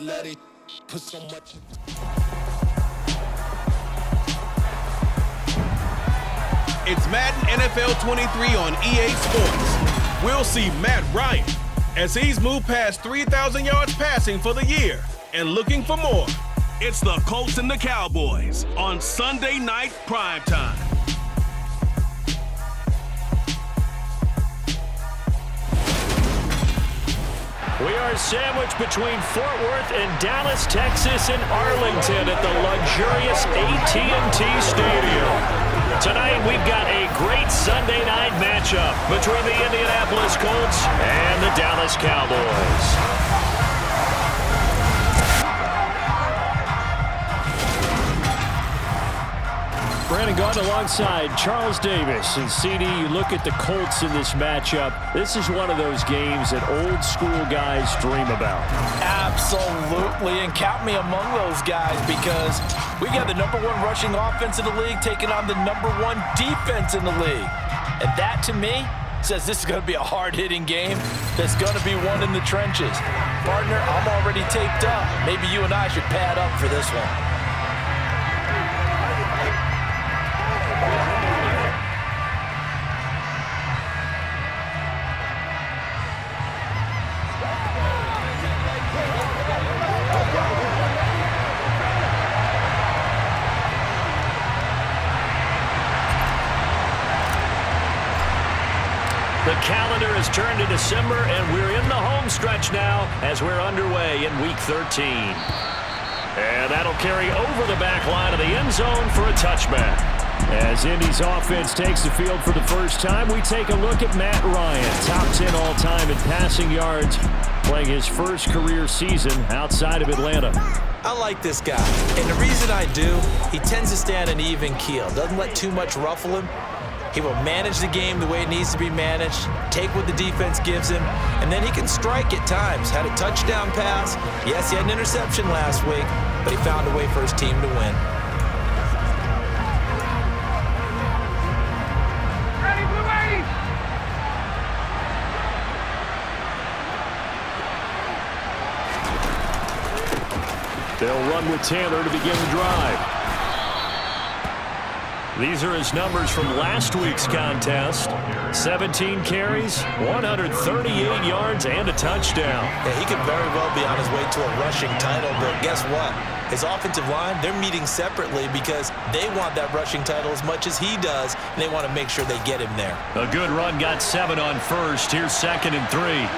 let it put so much. It's Madden NFL 23 on EA Sports. We'll see Matt Ryan as he's moved past 3,000 yards passing for the year and looking for more. It's the Colts and the Cowboys on Sunday Night Primetime. We are sandwiched between Fort Worth and Dallas, Texas, and Arlington at the luxurious AT&T Stadium. Tonight, we've got a great Sunday night matchup between the Indianapolis Colts and the Dallas Cowboys. Brandon Gaudin alongside Charles Davis. And CD, you look at the Colts in this matchup. This is one of those games that old school guys dream about. Absolutely, and count me among those guys because we got the #1 rushing offense in the league taking on the #1 defense in the league. And that, to me, says this is going to be a hard-hitting game that's going to be won in the trenches. Partner, I'm already taped up. Maybe you and I should pad up for this one. The calendar has turned to December, and we're in the home stretch now as we're underway in Week 13. And that'll carry over the back line of the end zone for a touchback. As Indy's offense takes the field for the first time, we take a look at Matt Ryan, top 10 all-time in passing yards, playing his first career season outside of Atlanta. I like this guy, and the reason I do, he tends to stay on an even keel, doesn't let too much ruffle him. He will manage the game the way it needs to be managed, take what the defense gives him, and then he can strike at times. Had a touchdown pass. Yes, he had an interception last week, but he found a way for his team to win. They'll run with Taylor to begin the drive. These are his numbers from last week's contest. 17 carries, 138 yards, and a touchdown. Yeah, he could very well be on his way to a rushing title, but guess what? His offensive line, they're meeting separately because they want that rushing title as much as he does, and they want to make sure they get him there. A good run got 7 on first. Here's 2nd and 3.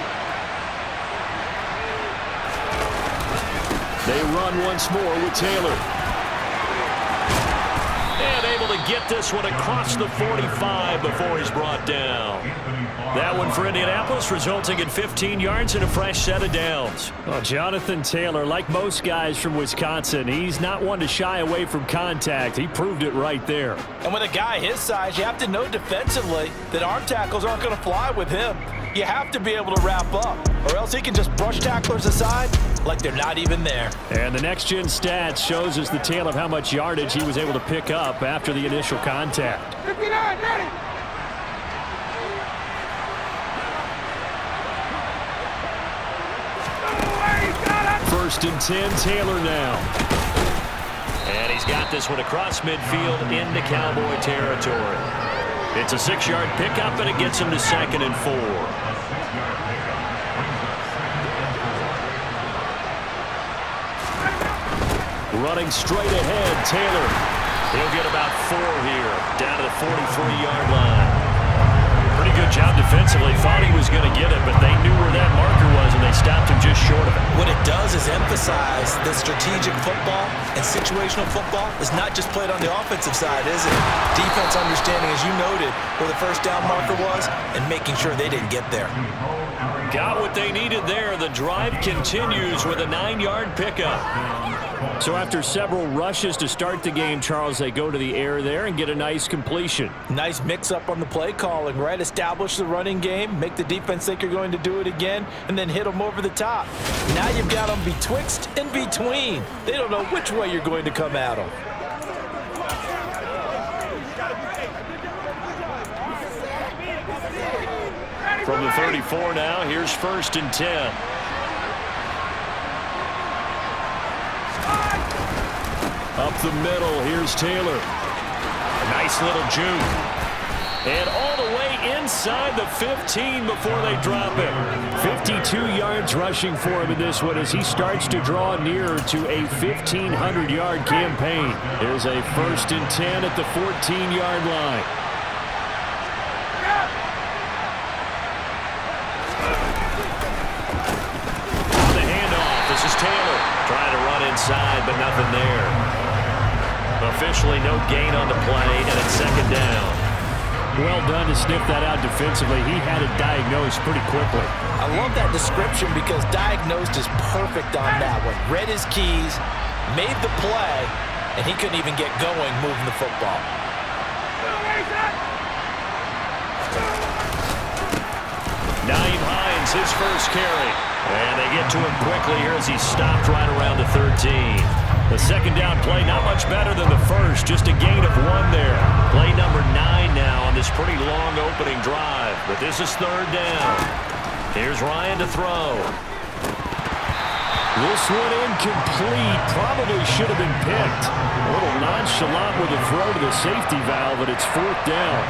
They run once more with Taylor. And able to get this one across the 45 before he's brought down. That one for Indianapolis, resulting in 15 yards and a fresh set of downs. Well, Jonathan Taylor, like most guys from Wisconsin, he's not one to shy away from contact. He proved it right there. And with a guy his size, you have to know defensively that arm tackles aren't going to fly with him. You have to be able to wrap up, or else he can just brush tacklers aside like they're not even there. And the next-gen stats shows us the tale of how much yardage he was able to pick up after the initial contact. 59, ready. First and 10, Taylor now. And he's got this one across midfield into Cowboy territory. It's a 6-yard pickup, and it gets him to 2nd and 4. Running straight ahead, Taylor. He'll get about 4 here, down to the 43-yard line. Pretty good job defensively. Thought he was going to get it, but they knew where that marker was, and they stopped him just short of it. What it does is emphasize that strategic football and situational football is not just played on the offensive side, is it? Defense understanding, as you noted, where the first down marker was and making sure they didn't get there. Got what they needed there. The drive continues with a 9-yard pickup. So after several rushes to start the game, Charles, they go to the air there and get a nice completion. Nice mix-up on the play calling, right? Establish the running game, make the defense think you're going to do it again, and then hit them over the top. Now you've got them betwixt and between. They don't know which way you're going to come at them. From the 34 now, here's 1st and 10. Up the middle, here's Taylor. A nice little juke. And all the way inside the 15 before they drop it. 52 yards rushing for him in this one as he starts to draw nearer to a 1,500-yard campaign. There's a 1st and 10 at the 14-yard line. On the handoff, this is Taylor. Trying to run inside, but nothing there. Officially no gain on the play, and it's 2nd down. Well done to sniff that out defensively. He had it diagnosed pretty quickly. I love that description because diagnosed is perfect on that one. Read his keys, made the play, and he couldn't even get going moving the football. Naeem Hines, his first carry. And they get to him quickly here as he stopped right around the 13. The 2nd down play, not much better than the first, just a gain of 1 there. Play number 9 now on this pretty long opening drive, but this is 3rd down. Here's Ryan to throw. This one incomplete, probably should have been picked. A little nonchalant with a throw to the safety valve, but it's 4th down.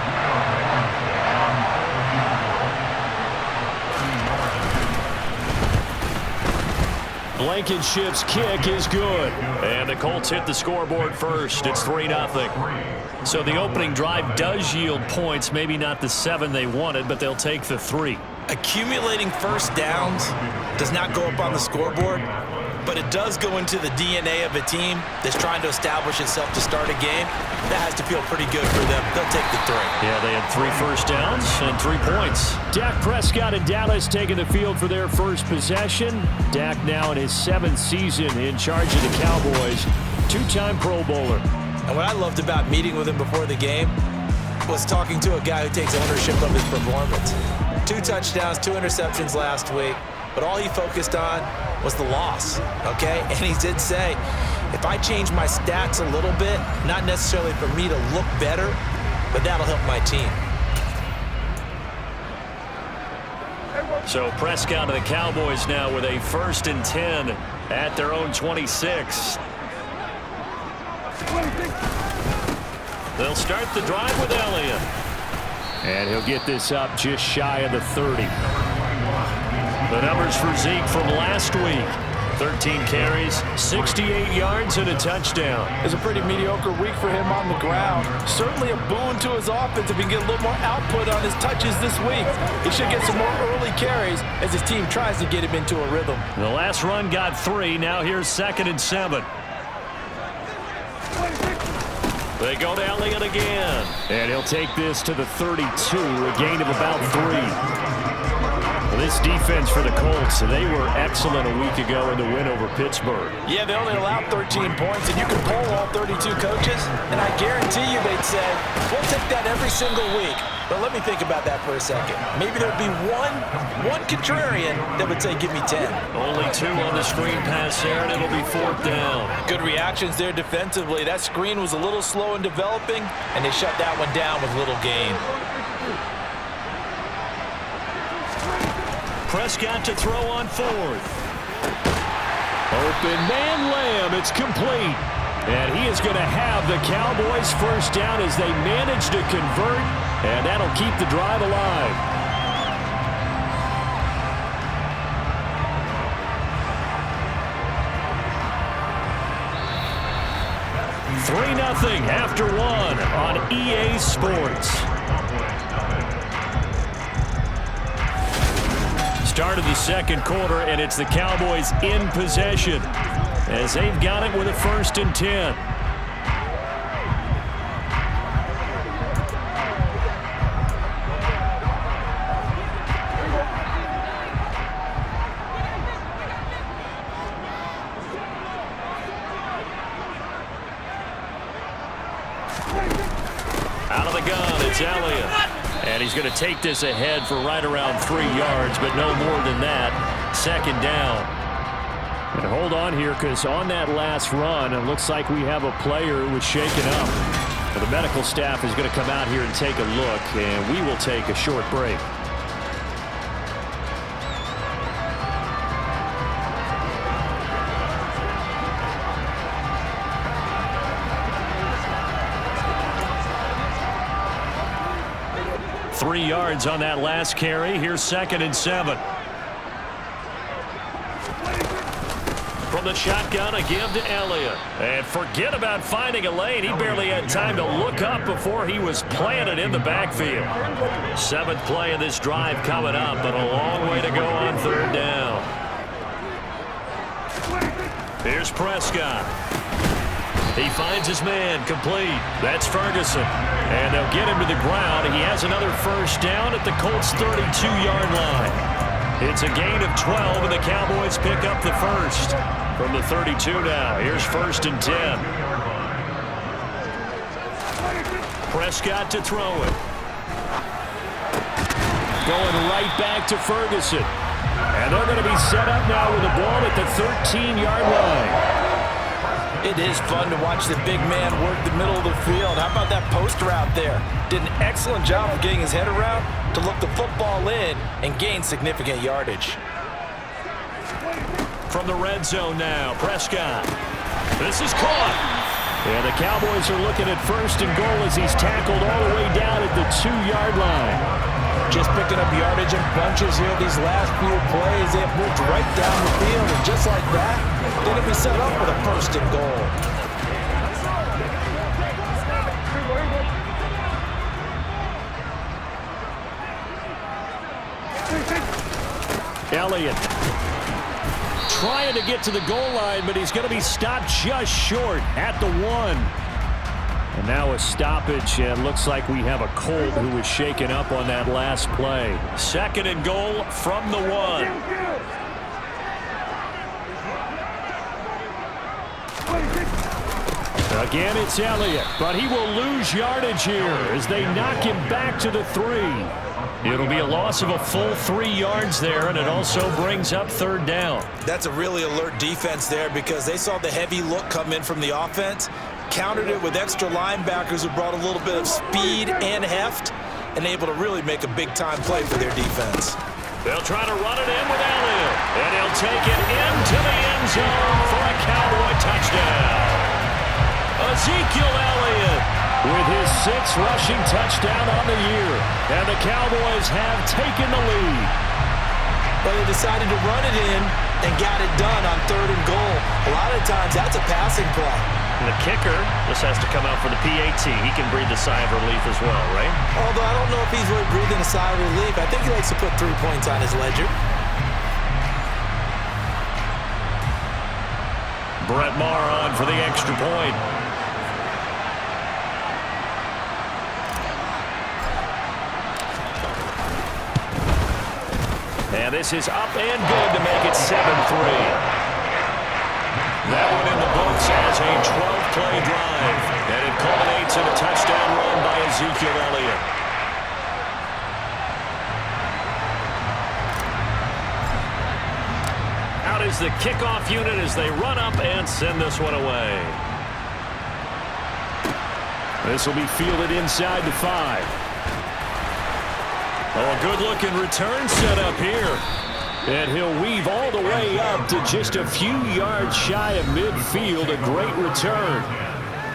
Blankenship's kick is good. And the Colts hit the scoreboard first. It's 3-0. So the opening drive does yield points. Maybe not the 7 they wanted, but they'll take the 3. Accumulating first downs does not go up on the scoreboard, but it does go into the DNA of a team that's trying to establish itself to start a game. That has to feel pretty good for them. They'll take the 3. Yeah, they had 3 first downs and 3 points. Dak Prescott and Dallas taking the field for their first possession. Dak now in his 7th season in charge of the Cowboys. 2-time Pro Bowler. And what I loved about meeting with him before the game was talking to a guy who takes ownership of his performance. 2 touchdowns, 2 interceptions last week, but all he focused on was the loss, okay? And he did say, if I change my stats a little bit, not necessarily for me to look better, but that'll help my team. So Prescott and the Cowboys now with a 1st and 10 at their own 26. They'll start the drive with Elliott. And he'll get this up just shy of the 30. The numbers for Zeke from last week. 13 carries, 68 yards, and a touchdown. It's a pretty mediocre week for him on the ground. Certainly a boon to his offense if he can get a little more output on his touches this week. He should get some more early carries as his team tries to get him into a rhythm. The last run got 3. Now here's 2nd and 7. They go to Elliott again. And he'll take this to the 32, a gain of about 3. Well, this defense for the Colts, they were excellent a week ago in the win over Pittsburgh. Yeah, they only allowed 13 points, and you can poll all 32 coaches, and I guarantee you they'd say, we'll take that every single week. But let me think about that for a second. Maybe there'd be one contrarian that would say, give me 10. Only 2 on the screen pass there, and it'll be 4th down. Good reactions there defensively. That screen was a little slow in developing, and they shut that one down with little gain. Prescott to throw on 4th. Open man Lamb. It's complete. And he is going to have the Cowboys first down as they manage to convert. And that'll keep the drive alive. 3-0 after 1 on EA Sports. Start of the 2nd quarter, and it's the Cowboys in possession as they've got it with a 1st and 10. Out of the gun, it's Elliott. And he's going to take this ahead for right around 3 yards, but no more than that. 2nd down. And hold on here, because on that last run, it looks like we have a player who was shaken up. The medical staff is going to come out here and take a look, and we will take a short break. 3 yards on that last carry. Here's 2nd and 7. From the shotgun, a give to Elliott. And forget about finding a lane. He barely had time to look up before he was planted in the backfield. 7th play of this drive coming up, but a long way to go on 3rd down. Here's Prescott. He finds his man, complete. That's Ferguson. And they'll get him to the ground. He has another 1st down at the Colts' 32-yard line. It's a gain of 12, and the Cowboys pick up the 1st. From the 32 now, here's 1st and 10. Prescott to throw it. Going right back to Ferguson. And they're going to be set up now with the ball at the 13-yard line. It is fun to watch the big man work the middle of the field. How about that post route there? Did an excellent job of getting his head around to look the football in and gain significant yardage. From the red zone now, Prescott. This is caught. And the Cowboys are looking at 1st and goal as he's tackled all the way down at the 2-yard line. Just picking up yardage in bunches here these last few plays. They have moved right down the field, and just like that, they're going to be set up with a 1st and goal. Elliott trying to get to the goal line, but he's going to be stopped just short at the 1. And now a stoppage, and looks like we have a Colt who was shaken up on that last play. 2nd and goal from the 1. Again, it's Elliott, but he will lose yardage here as they knock him back to the 3. It'll be a loss of a full 3 yards there, and it also brings up 3rd down. That's a really alert defense there because they saw the heavy look come in from the offense, countered it with extra linebackers who brought a little bit of speed and heft, and able to really make a big-time play for their defense. They'll try to run it in with Elliott, and he'll take it into the end zone for a Cowboy touchdown. Ezekiel Elliott with his 6th rushing touchdown on the year, and the Cowboys have taken the lead. But they decided to run it in and got it done on 3rd and goal. A lot of times that's a passing play. And the kicker just has to come out for the PAT. He can breathe a sigh of relief as well, right? Although I don't know if he's really breathing a sigh of relief. I think he likes to put 3 points on his ledger. Brett Maher on for the extra point. And this is up and good to make it 7-3. That one in the books as a 12-play drive. And it culminates in a touchdown run by Ezekiel Elliott. Out is the kickoff unit as they run up and send this one away. This will be fielded inside the 5. Oh, a good-looking return set up here. And he'll weave all the way up to just a few yards shy of midfield. A great return.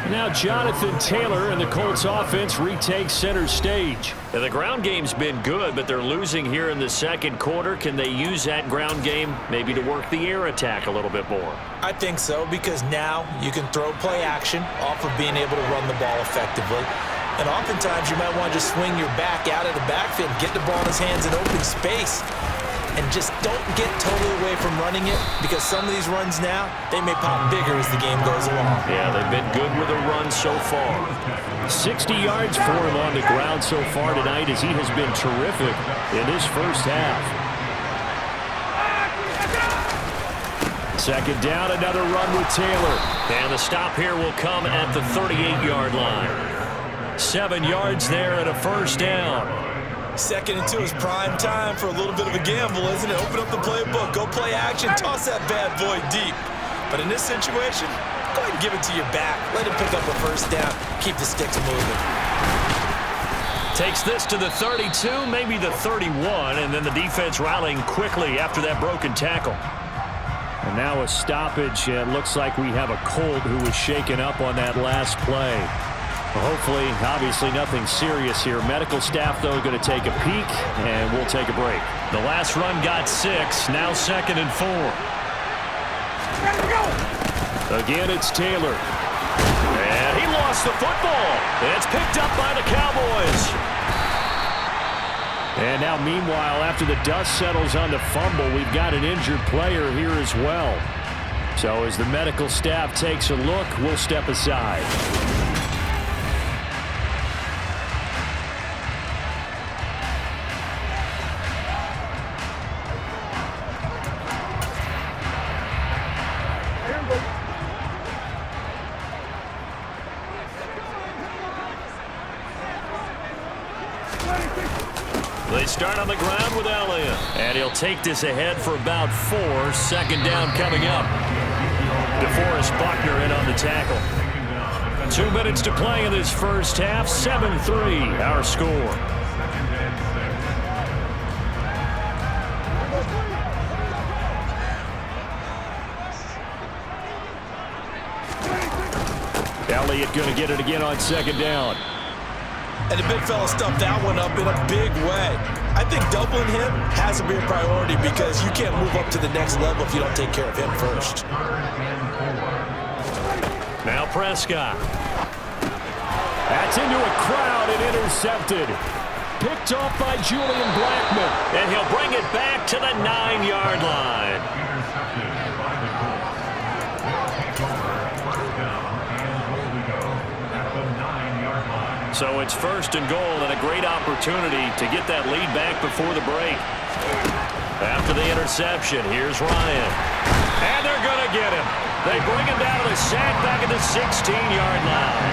Now Jonathan Taylor and the Colts offense retakes center stage. And the ground game's been good, but they're losing here in the 2nd quarter. Can they use that ground game maybe to work the air attack a little bit more? I think so, because now you can throw play action off of being able to run the ball effectively. And oftentimes you might want to just swing your back out of the backfield, get the ball in his hands in open space, and just don't get totally away from running it, because some of these runs now, they may pop bigger as the game goes along. Yeah, they've been good with a run so far. 60 yards for him on the ground so far tonight as he has been terrific in this 1st half. 2nd down, another run with Taylor. And the stop here will come at the 38-yard line. 7 yards there and a 1st down. 2nd and 2 is prime time for a little bit of a gamble, isn't it? Open up the playbook, go play action, toss that bad boy deep. But in this situation, go ahead and give it to your back. Let him pick up a 1st down. Keep the sticks moving. Takes this to the 32, maybe the 31, and then the defense rallying quickly after that broken tackle. And now a stoppage, and looks like we have a Colt who was shaken up on that last play. Well, hopefully, obviously nothing serious here. Medical staff, though, going to take a peek, and we'll take a break. The last run got 6, now 2nd and 4. Again, it's Taylor. And he lost the football. It's picked up by the Cowboys. And now, meanwhile, after the dust settles on the fumble, we've got an injured player here as well. So as the medical staff takes a look, we'll step aside. They start on the ground with Elliott. And he'll take this ahead for about 4. 2nd down coming up. DeForest Buckner in on the tackle. 2 minutes to play in this first half. 7-3 our score. Elliott going to get it again on 2nd down. And the big fella stuffed that one up in a big way. I think doubling him has to be a priority because you can't move up to the next level if you don't take care of him first. Now Prescott. That's into a crowd and intercepted. Picked off by Julian Blackmon. And he'll bring it back to the 9-yard line. So it's 1st and goal and a great opportunity to get that lead back before the break. After the interception, here's Ryan. And they're going to get him. They bring him down to the sack back at the 16-yard line.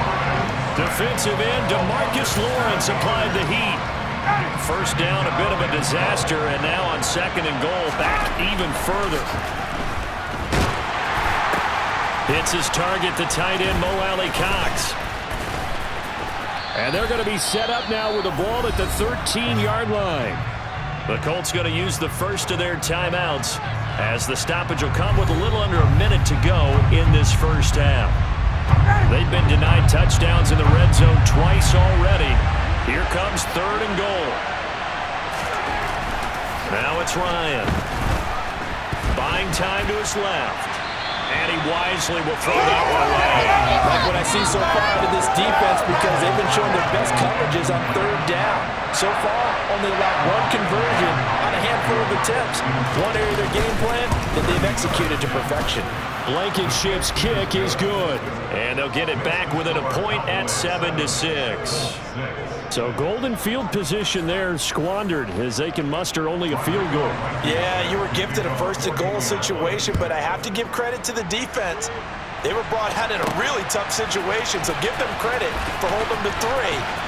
Defensive end DeMarcus Lawrence applied the heat. 1st down, a bit of a disaster, and now on 2nd and goal, back even further. Hits his target, the tight end Mo Alley-Cox. And they're going to be set up now with the ball at the 13-yard line. The Colts going to use the first of their timeouts as the stoppage will come with a little under a minute to go in this first half. They've been denied touchdowns in the red zone twice already. Here comes 3rd and goal. Now it's Ryan. Buying time to his left. And he wisely will throw that one away. Like what I see so far out of this defense because they've been showing their best coverages on 3rd down. So far, only allowed 1 conversion on a handful of attempts. One area of their game plan that they've executed to perfection. Blankenship's kick is good. And they'll get it back within a point at 7-6. So golden field position there squandered as they can muster only a field goal. Yeah, you were gifted a 1st and goal situation, but I have to give credit to the defense. They were brought out in a really tough situation, so give them credit for holding them to 3.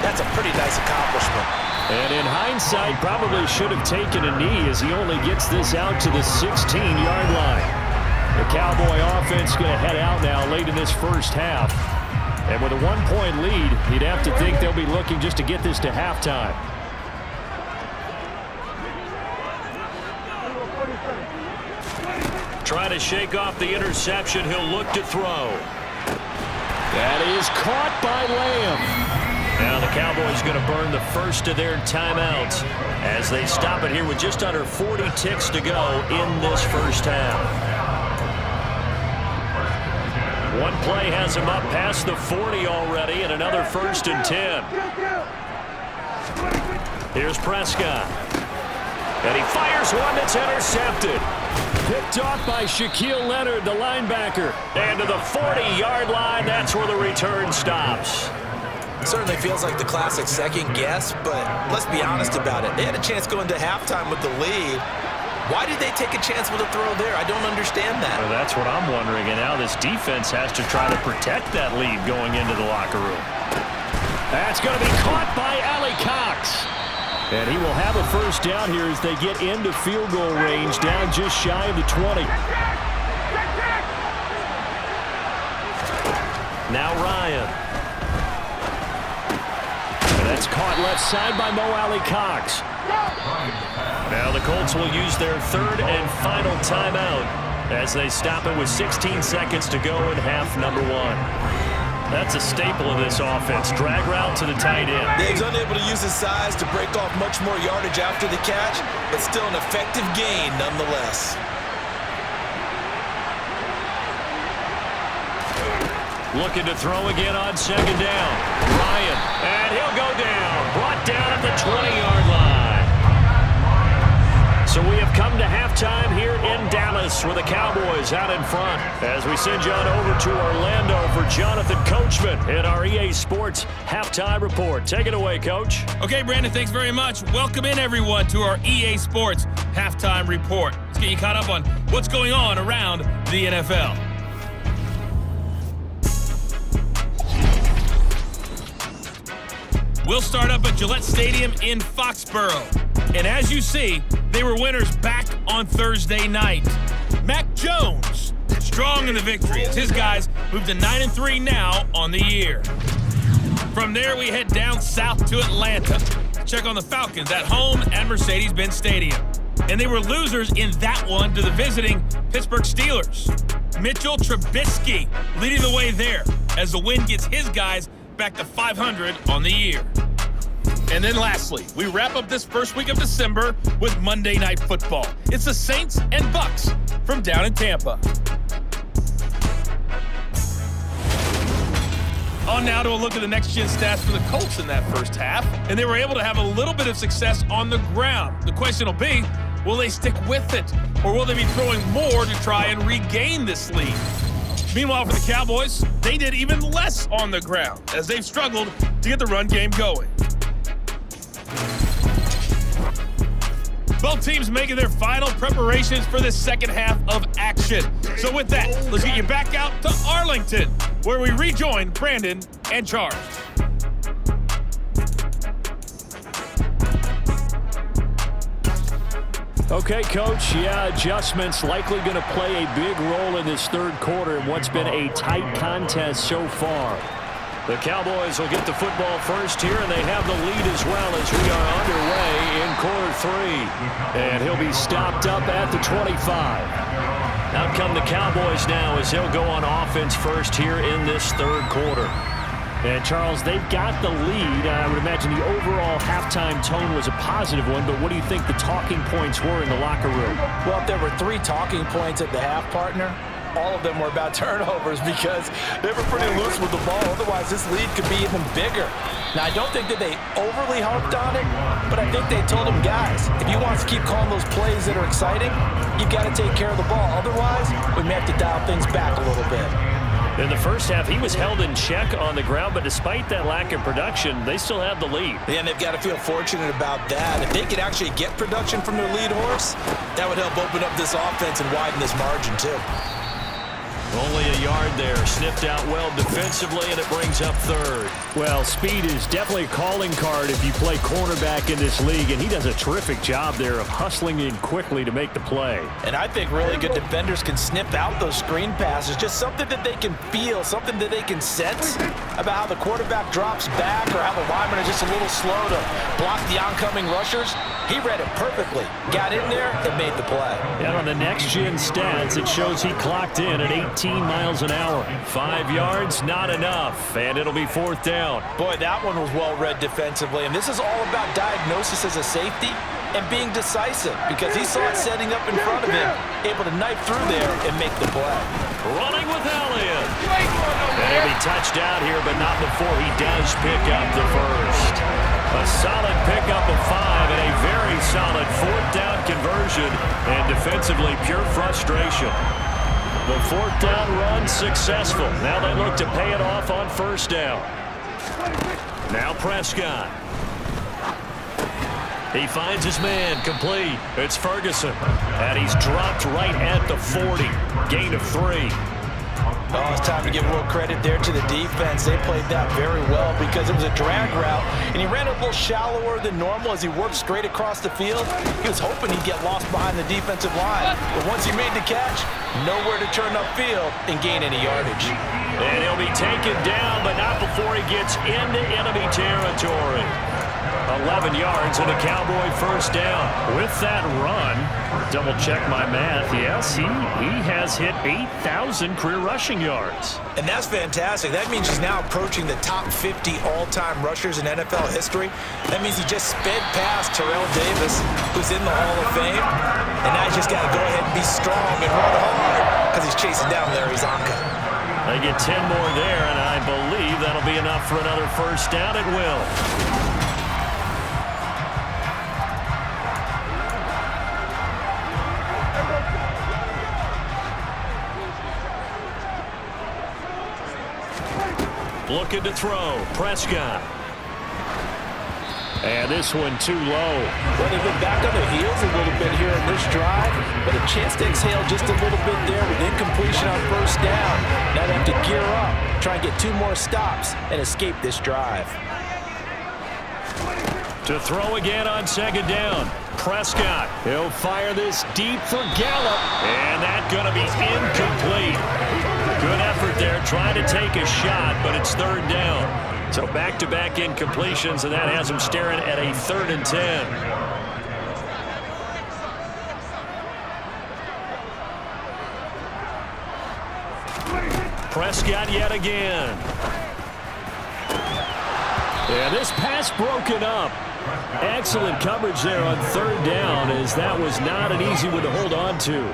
That's a pretty nice accomplishment. And in hindsight, probably should have taken a knee as he only gets this out to the 16-yard line. The Cowboy offense going to head out now late in this first half. And with a 1-point lead, you'd have to think they'll be looking just to get this to halftime. Trying to shake off the interception. He'll look to throw. That is caught by Lamb. Now the Cowboys going to burn the first of their timeouts as they stop it here with just under 40 ticks to go in this first half. One play has him up past the 40 already, and another 1st and 10. Here's Prescott. And he fires one that's intercepted. Picked off by Shaquille Leonard, the linebacker. And to the 40-yard line, that's where the return stops. Certainly feels like the classic second guess, but let's be honest about it. They had a chance going to halftime with the lead. Why did they take a chance with a throw there? I don't understand that. Well, that's what I'm wondering, and now this defense has to try to protect that lead going into the locker room. That's going to be caught by Alley-Cox. And he will have a 1st down here as they get into field goal range, down just shy of the 20. Now Ryan. And that's caught left side by Mo Alley-Cox. Now the Colts will use their 3rd and final timeout as they stop it with 16 seconds to go in half number 1. That's a staple of this offense. Drag route to the tight end. He's unable to use his size to break off much more yardage after the catch, but still an effective gain nonetheless. Looking to throw again on second down. Ryan, and he'll go down. Brought down at the 20-yard line. So we have come to halftime here in Dallas with the Cowboys out in front. As we send you on over to Orlando for Jonathan Coachman in our EA Sports Halftime Report. Take it away, Coach. Okay, Brandon, thanks very much. Welcome in, everyone, to our EA Sports Halftime Report. Let's get you caught up on what's going on around the NFL. We'll start up at Gillette Stadium in Foxborough. And as you see, they were winners back on Thursday night. Mac Jones, strong in the victory as his guys move to 9-3 now on the year. From there, we head down south to Atlanta. Check on the Falcons at home at Mercedes-Benz Stadium. And they were losers in that one to the visiting Pittsburgh Steelers. Mitchell Trubisky leading the way there as the win gets his guys back to 500 on the year. And then lastly, we wrap up this first week of December with Monday Night Football. It's the Saints and Bucks from down in Tampa. On now to a look at the next-gen stats for the Colts in that first half. And they were able to have a little bit of success on the ground. The question will be, will they stick with it? Or will they be throwing more to try and regain this lead? Meanwhile, for the Cowboys, they did even less on the ground as they've struggled to get the run game going. Both teams making their final preparations for the second half of action. So with that, let's get you back out to Arlington, where we rejoin Brandon and Charles. Okay, Coach, adjustments likely going to play a big role in this third quarter in what's been a tight contest so far. The Cowboys will get the football first here, and they have the lead as well as we are underway in quarter three. And he'll be stopped up at the 25. Out come the Cowboys now as they'll go on offense first here in this third quarter. And, Charles, they've got the lead. I would imagine the overall halftime tone was a positive one, but what do you think the talking points were in the locker room? Well, if there were 3 talking points at the half, partner, all of them were about turnovers because they were pretty loose with the ball. Otherwise, this lead could be even bigger. Now, I don't think that they overly harped on it, but I think they told them, guys, if you want to keep calling those plays that are exciting, you've got to take care of the ball. Otherwise, we may have to dial things back a little bit. In the first half, he was held in check on the ground, but despite that lack of production, they still have the lead. Yeah, and they've got to feel fortunate about that. If they could actually get production from their lead horse, that would help open up this offense and widen this margin, too. Only a yard there, sniffed out well defensively, and it brings up third. Well, speed is definitely a calling card if you play cornerback in this league, and he does a terrific job there of hustling in quickly to make the play. And I think really good defenders can sniff out those screen passes, just something that they can feel, something that they can sense about how the quarterback drops back or how the linemen are just a little slow to block the oncoming rushers. He read it perfectly, got in there, and made the play. And on the next-gen stats, it shows he clocked in at 18 miles an hour. 5 yards, not enough, and it'll be fourth down. Boy, that one was well-read defensively, and this is all about diagnosis as a safety and being decisive because he saw it setting up in front of him, able to knife through there and make the play. Running with Elliott. And he'll be touched out here, but not before he does pick up the first. A solid pickup of 5 and a very solid fourth down conversion, and defensively pure frustration. The fourth down run successful. Now they look to pay it off on first down. Now Prescott. He finds his man complete. It's Ferguson. And he's dropped right at the 40. Gain of 3. Oh, it's time to give a little credit there to the defense. They played that very well because it was a drag route, and he ran a little shallower than normal as he worked straight across the field. He was hoping he'd get lost behind the defensive line, but once he made the catch, nowhere to turn upfield and gain any yardage. And he'll be taken down, but not before he gets into enemy territory. 11 yards and a Cowboy first down. With that run, double check my math. Yes, he has hit 8,000 career rushing yards. And that's fantastic. That means he's now approaching the top 50 all-time rushers in NFL history. That means he just sped past Terrell Davis, who's in the Hall of Fame. And now he's just got to go ahead and be strong and run hard because he's chasing down Larry Zonka. They get 10 more there, and I believe that'll be enough for another first down. It will. Looking to throw. Prescott. And this one too low. Well, they've been back on their heels a little bit here in this drive, but a chance to exhale just a little bit there with incompletion on first down. Now they have to gear up, try and get 2 more stops, and escape this drive. To throw again on second down. Prescott. He'll fire this deep for Gallup. And that's going to be incomplete. Good effort there, trying to take a shot, but it's third down. So back-to-back incompletions, and that has him staring at a 3rd and 10. Prescott yet again. Yeah, this pass broken up. Excellent coverage there on third down, as that was not an easy one to hold on to.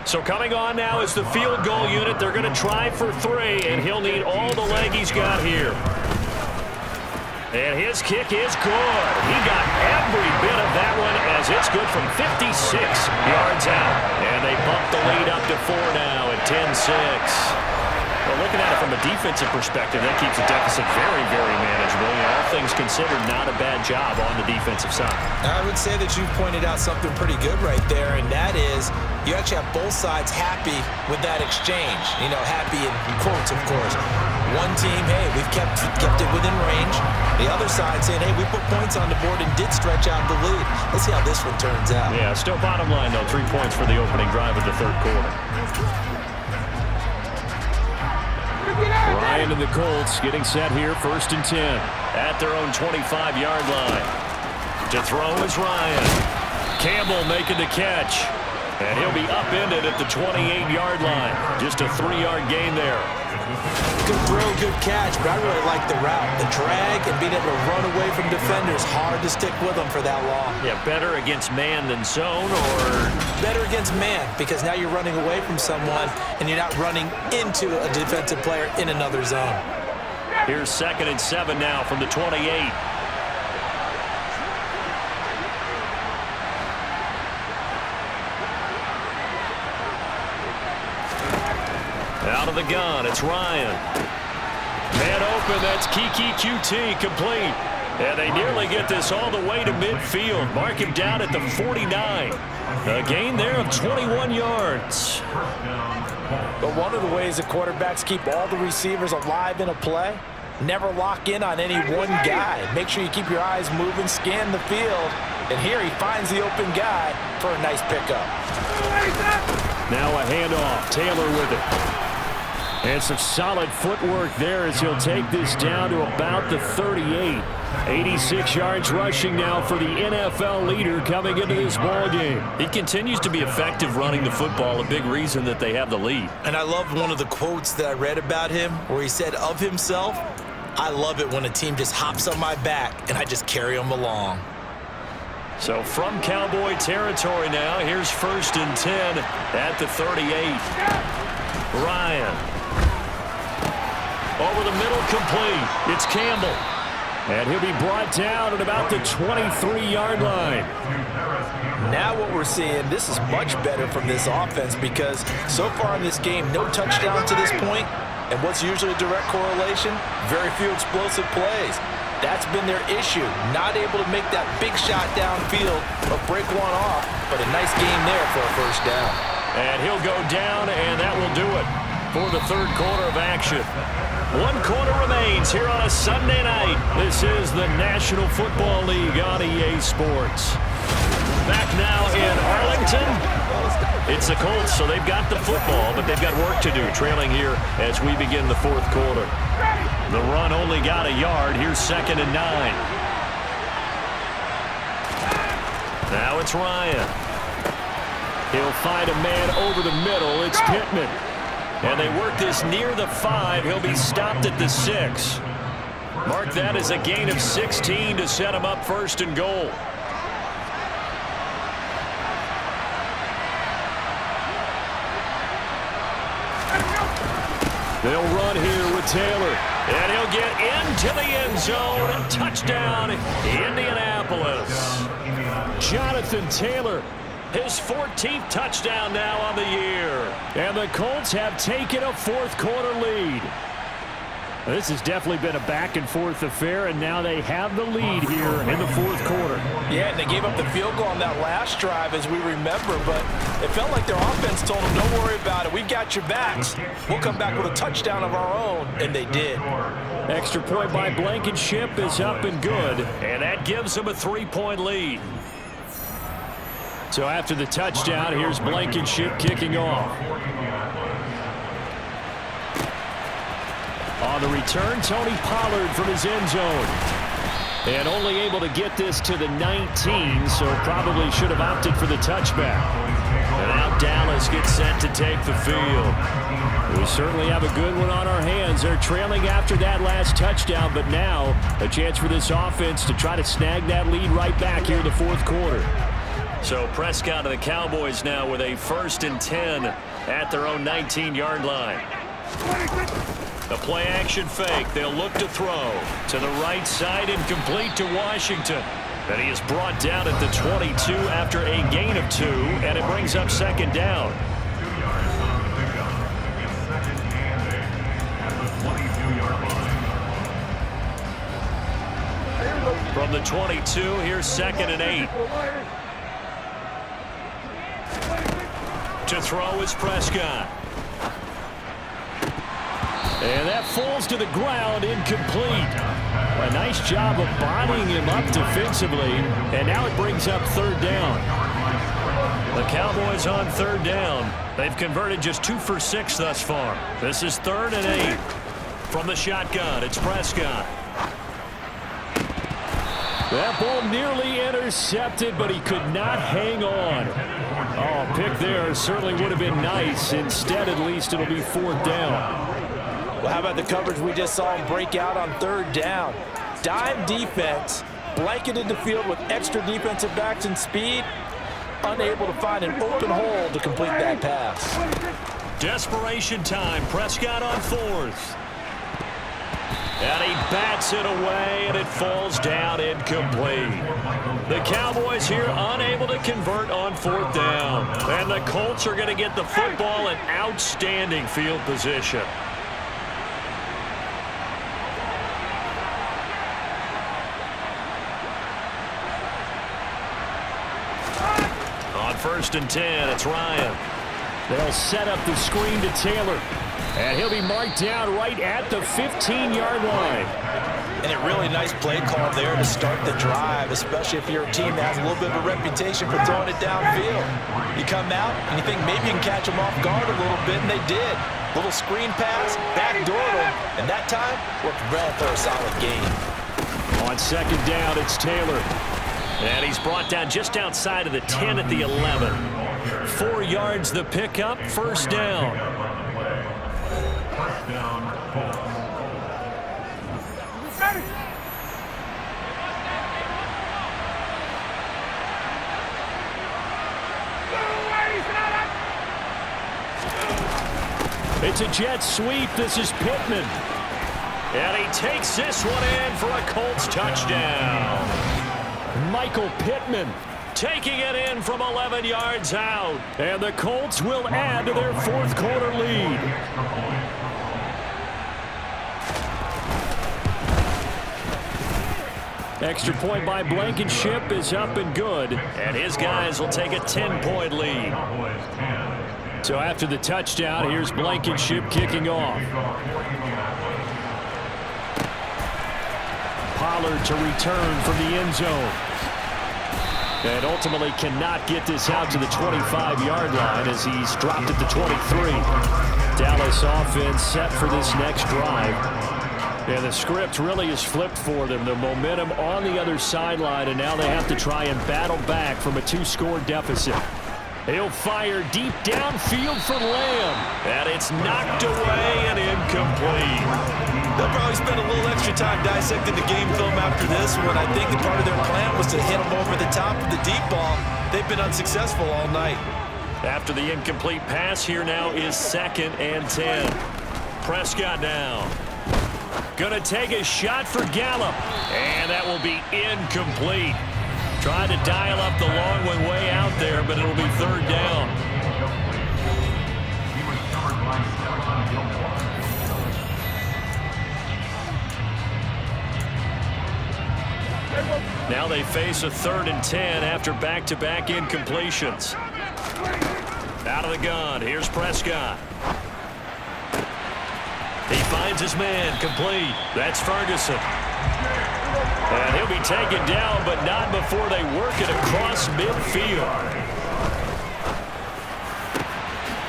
So coming on now is the field goal unit. They're going to try for 3, and he'll need all the leg he's got here. And his kick is good. He got every bit of that one, as it's good from 56 yards out. And they bump the lead up to 4 now at 10-6. Well, looking at it from a defensive perspective, that keeps the deficit very, very manageable. You know, all things considered, not a bad job on the defensive side. I would say that you've pointed out something pretty good right there, and that is you actually have both sides happy with that exchange. You know, happy in quotes, of course. One team, hey, we've kept it within range. The other side saying, hey, we put points on the board and did stretch out the lead. Let's see how this one turns out. Yeah, still bottom line, though, 3 points for the opening drive of the third quarter. Ryan and the Colts getting set here, 1st and 10. At their own 25-yard line. To throw is Ryan. Campbell making the catch. And he'll be upended at the 28-yard line. Just a 3-yard gain there. Good throw, good catch, but I really like the route. The drag and being able to run away from defenders. Hard to stick with them for that long. Yeah, better against man than zone, or? Better against man, because now you're running away from someone and you're not running into a defensive player in another zone. Here's 2nd and 7 now from the 28. Out of the gun, it's Ryan. Man open, that's Kiki QT, complete. And they nearly get this all the way to midfield. Mark him down at the 49. A gain there of 21 yards. But one of the ways the quarterbacks keep all the receivers alive in a play, never lock in on any one guy. Make sure you keep your eyes moving, scan the field. And here he finds the open guy for a nice pickup. Now a handoff, Taylor with it. And some solid footwork there as he'll take this down to about the 38. 86 yards rushing now for the NFL leader coming into this ballgame. He continues to be effective running the football, a big reason that they have the lead. And I love one of the quotes that I read about him where he said of himself, I love it when a team just hops on my back and I just carry them along. So from Cowboy territory now, here's 1st and 10 at the 38. Ryan. Over the middle, complete. It's Campbell. And he'll be brought down at about the 23-yard line. Now what we're seeing, this is much better from this offense because so far in this game, no touchdown to this point. And what's usually a direct correlation? Very few explosive plays. That's been their issue. Not able to make that big shot downfield or break one off, but a nice game there for a first down. And he'll go down, and that will do it for the third quarter of action. 1 quarter remains here on a Sunday night. This is the National Football League on EA Sports. Back now in Arlington. It's the Colts, so they've got the football, but they've got work to do, trailing here as we begin the fourth quarter. The run only got a yard. Here's 2nd and 9. Now it's Ryan. He'll find a man over the middle. It's Pittman. And they work this near the 5. He'll be stopped at the 6. Mark that as a gain of 16 to set him up first and goal. They'll run here with Taylor. And he'll get into the end zone. And touchdown, Indianapolis. Jonathan Taylor, his 14th touchdown now on the year. And the Colts have taken a fourth-quarter lead. This has definitely been a back-and-forth affair, and now they have the lead here in the fourth quarter. Yeah, and they gave up the field goal on that last drive, as we remember, but it felt like their offense told them, don't worry about it. We've got your backs. We'll come back with a touchdown of our own, and they did. Extra point by Blankenship is up and good, and that gives them a 3-point lead. So after the touchdown, here's Blankenship kicking off. On the return, Tony Pollard from his end zone. And only able to get this to the 19, so probably should have opted for the touchback. And now Dallas gets set to take the field. We certainly have a good one on our hands. They're trailing after that last touchdown, but now a chance for this offense to try to snag that lead right back here in the fourth quarter. So Prescott and the Cowboys now with a 1st and 10 at their own 19-yard line. The play-action fake. They'll look to throw to the right side and complete to Washington. And he is brought down at the 22 after a gain of 2, and it brings up 2nd down. From the 22, here's 2nd and 8. To throw is Prescott. And that falls to the ground, incomplete. A nice job of bodying him up defensively, and now it brings up 3rd down. The Cowboys on 3rd down. They've converted just 2 for 6 thus far. This is 3rd and 8. From the shotgun, it's Prescott. That ball nearly intercepted, but he could not hang on. Oh, pick there certainly would have been nice. Instead, at least, it'll be 4th down. Well, how about the coverage we just saw him break out on 3rd down? Dime defense, blanketed the field with extra defensive backs and speed, unable to find an open hole to complete that pass. Desperation time. Prescott on 4th. And he bats it away, and it falls down incomplete. The Cowboys here unable to convert on 4th down. And the Colts are going to get the football in outstanding field position. On 1st and 10, it's Ryan. They'll set up the screen to Taylor. And he'll be marked down right at the 15-yard line. And a really nice play call there to start the drive, especially if you're a team that has a little bit of a reputation for throwing it downfield. You come out and you think maybe you can catch them off guard a little bit, and they did. Little screen pass, backdoored them, and that time worked well for a solid gain. On 2nd down, it's Taylor. And he's brought down just outside of the 10 at the 11. 4 yards the pickup, 1st down. It's a jet sweep. This is Pittman. And he takes this one in for a Colts touchdown. Michael Pittman taking it in from 11 yards out. And the Colts will add to their 4th quarter lead. Extra point by Blankenship is up and good. And his guys will take a 10-point lead. So after the touchdown, here's Blankenship kicking off. Pollard to return from the end zone. And ultimately cannot get this out to the 25-yard line as he's dropped at the 23. Dallas offense set for this next drive. And the script really is flipped for them. The momentum on the other sideline, and now they have to try and battle back from a 2-score deficit. He'll fire deep downfield for Lamb. And it's knocked away and incomplete. They'll probably spend a little extra time dissecting the game film after this one. I think that part of their plan was to hit them over the top of the deep ball. They've been unsuccessful all night. After the incomplete pass, here now is 2nd and 10. Prescott now. Gonna take a shot for Gallup. And that will be incomplete. Trying to dial up the long one way out there, but it'll be 3rd down. Now they face a 3rd and 10 after back-to-back incompletions. Out of the gun. Here's Prescott. He finds his man. Complete. That's Ferguson. And he'll be taken down, but not before they work it across midfield.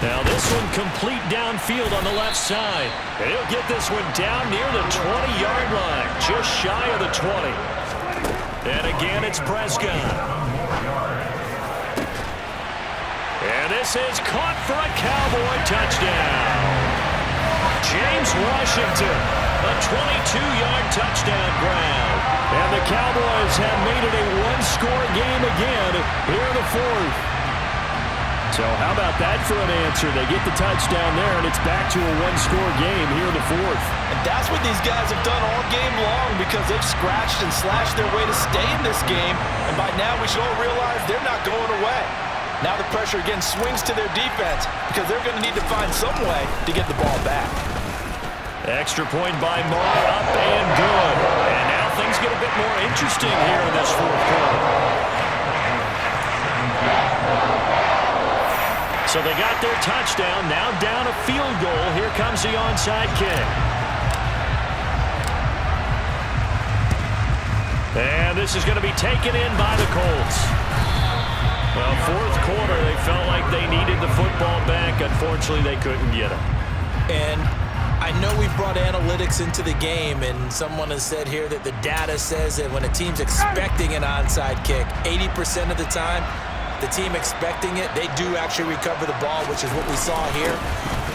Now this one complete downfield on the left side. And he'll get this one down near the 20-yard line, just shy of the 20. And again, it's Prescott. And this is caught for a Cowboy touchdown. James Washington, a 22-yard touchdown grab. And the Cowboys have made it a 1-score game again here in the 4th. So how about that for an answer? They get the touchdown there, and it's back to a 1-score game here in the 4th. And that's what these guys have done all game long because they've scratched and slashed their way to stay in this game. And by now we should all realize they're not going away. Now the pressure again swings to their defense because they're going to need to find some way to get the ball back. Extra point by Moore, up and good. And now things get a bit more interesting here in this 4th quarter. So they got their touchdown, now down a field goal. Here comes the onside kick. And this is going to be taken in by the Colts. Well, 4th quarter, they felt like they needed the football back. Unfortunately, they couldn't get it. And I know we've brought analytics into the game, and someone has said here that the data says that when a team's expecting an onside kick, 80% of the time, the team expecting it, they do actually recover the ball, which is what we saw here.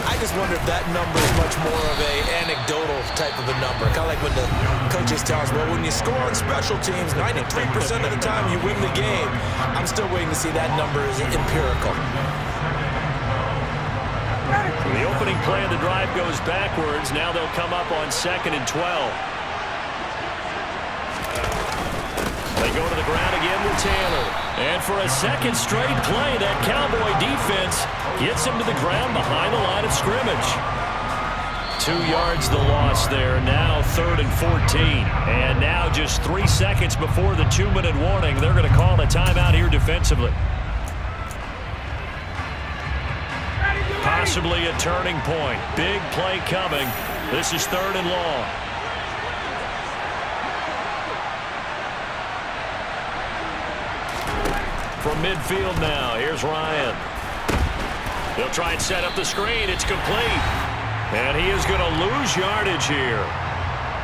I just wonder if that number is much more of a anecdotal type of a number. Kind of like when the coaches tell us, well, when you score on special teams, 93% of the time you win the game. I'm still waiting to see that number is empirical. The opening play of the drive goes backwards. Now they'll come up on 2nd and 12. They go to the ground again with Taylor. And for a 2nd straight play, that Cowboy defense gets him to the ground behind the line of scrimmage. 2 yards the loss there. Now 3rd and 14. And now just 3 seconds before the 2-minute warning, they're going to call a timeout here defensively. Possibly a turning point. Big play coming. This is 3rd and long. From midfield now, here's Ryan. They'll try and set up the screen. It's complete. And he is going to lose yardage here.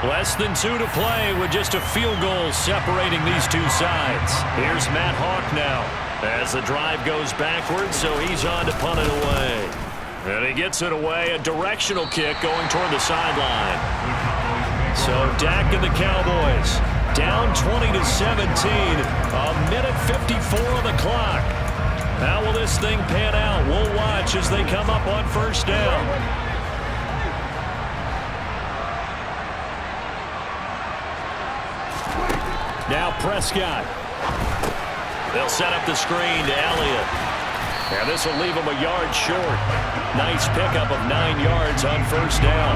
Less than 2 to play with just a field goal separating these two sides. Here's Matt Hawk now as the drive goes backwards, so he's on to punt it away. And he gets it away, a directional kick going toward the sideline. So Dak and the Cowboys down 20-17, a minute 54 on the clock. How will this thing pan out? We'll watch as they come up on 1st down. Now Prescott. They'll set up the screen to Elliott. And this will leave him a yard short. Nice pickup of 9 yards on 1st down.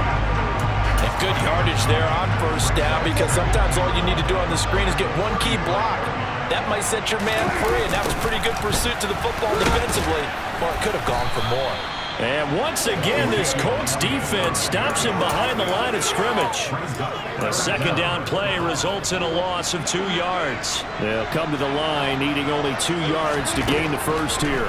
And good yardage there on 1st down because sometimes all you need to do on the screen is get one key block. That might set your man free, and that was pretty good pursuit to the football defensively, or it could have gone for more. And once again, this Colts defense stops him behind the line of scrimmage. A 2nd down play results in a loss of 2 yards. They'll come to the line needing only 2 yards to gain the 1st here.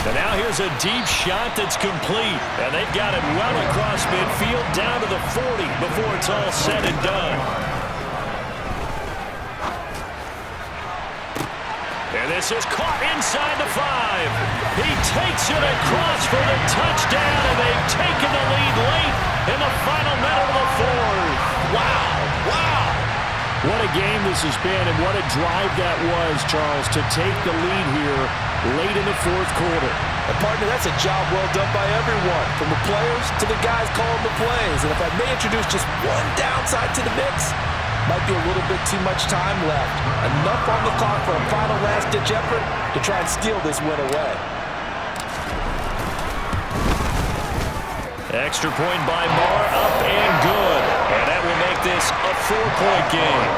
And now here There's a deep shot that's complete, and they've got it well across midfield down to the 40 before it's all said and done. And this is caught inside the 5. He takes it across for the touchdown, and they've taken the lead late in the final minute of the 4th. Wow, wow. What a game this has been, and what a drive that was, Charles, to take the lead here late in the 4th quarter. And partner, that's a job well done by everyone, from the players to the guys calling the plays. And if I may introduce just one downside to the mix, might be a little bit too much time left. Enough on the clock for a final last-ditch effort to try and steal this win away. Extra point by Marr, up and good. And that will make this a 4-point game.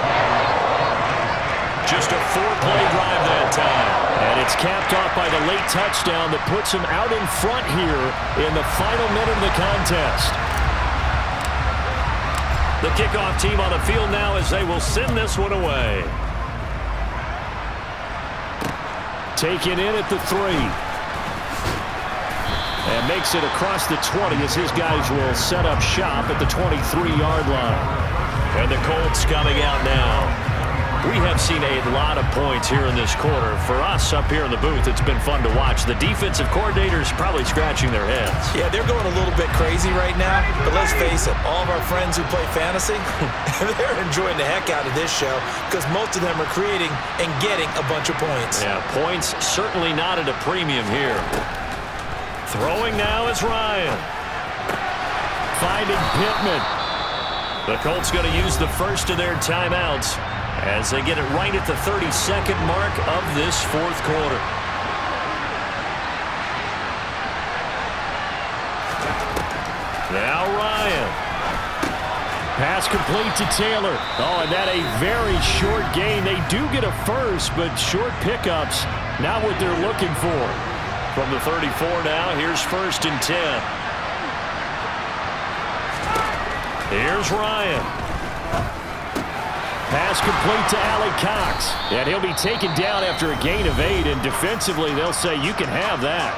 Just a 4-play drive that time. And it's capped off by the late touchdown that puts him out in front here in the final minute of the contest. The kickoff team on the field now as they will send this one away. Taken in at the 3. And makes it across the 20 as his guys will set up shop at the 23-yard line. And the Colts coming out now. We have seen a lot of points here in this quarter. For us up here in the booth, it's been fun to watch. The defensive coordinators probably scratching their heads. Yeah, they're going a little bit crazy right now. But let's face it, all of our friends who play fantasy, they're enjoying the heck out of this show because most of them are creating and getting a bunch of points. Yeah, points certainly not at a premium here. Throwing now is Ryan. Finding Pittman. The Colts going to use the first of their timeouts as they get it right at the 32nd mark of this 4th quarter. Now Ryan. Pass complete to Taylor. Oh, and that a very short gain. They do get a first, but short pickups, not what they're looking for. From the 34 now, here's 1st and 10. Here's Ryan. Pass complete to Alec Cox. And he'll be taken down after a gain of 8, and defensively they'll say you can have that.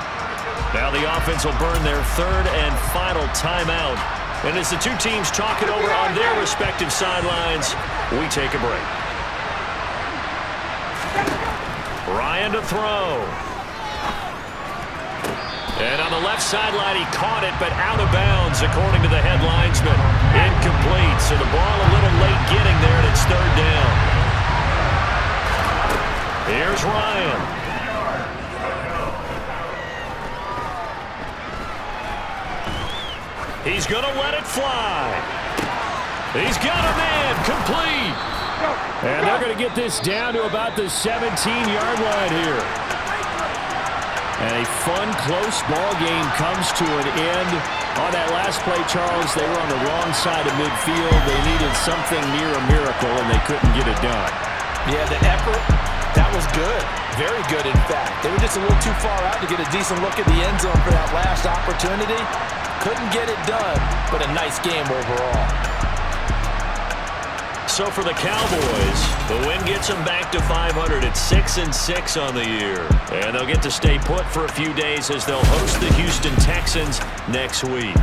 Now the offense will burn their 3rd and final timeout. And as the two teams talk it over on their respective sidelines, we take a break. Ryan to throw. And on the left sideline, he caught it, but out of bounds, according to the head linesman. Incomplete, so the ball a little late getting there, and it's 3rd down. Here's Ryan. He's going to let it fly. He's got a man, complete. And they're going to get this down to about the 17-yard line here. And a fun, close ball game comes to an end. On that last play, Charles, they were on the wrong side of midfield. They needed something near a miracle, and they couldn't get it done. Yeah, the effort, that was good. Very good, in fact. They were just a little too far out to get a decent look at the end zone for that last opportunity. Couldn't get it done, but a nice game overall. So for the Cowboys, the win gets them back to 500 at 6-6 on the year. And they'll get to stay put for a few days as they'll host the Houston Texans next week.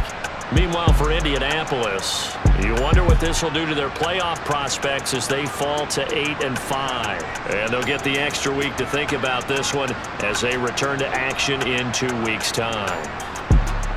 Meanwhile, for Indianapolis, you wonder what this will do to their playoff prospects as they fall to 8-5. And they'll get the extra week to think about this one as they return to action in 2 weeks' time.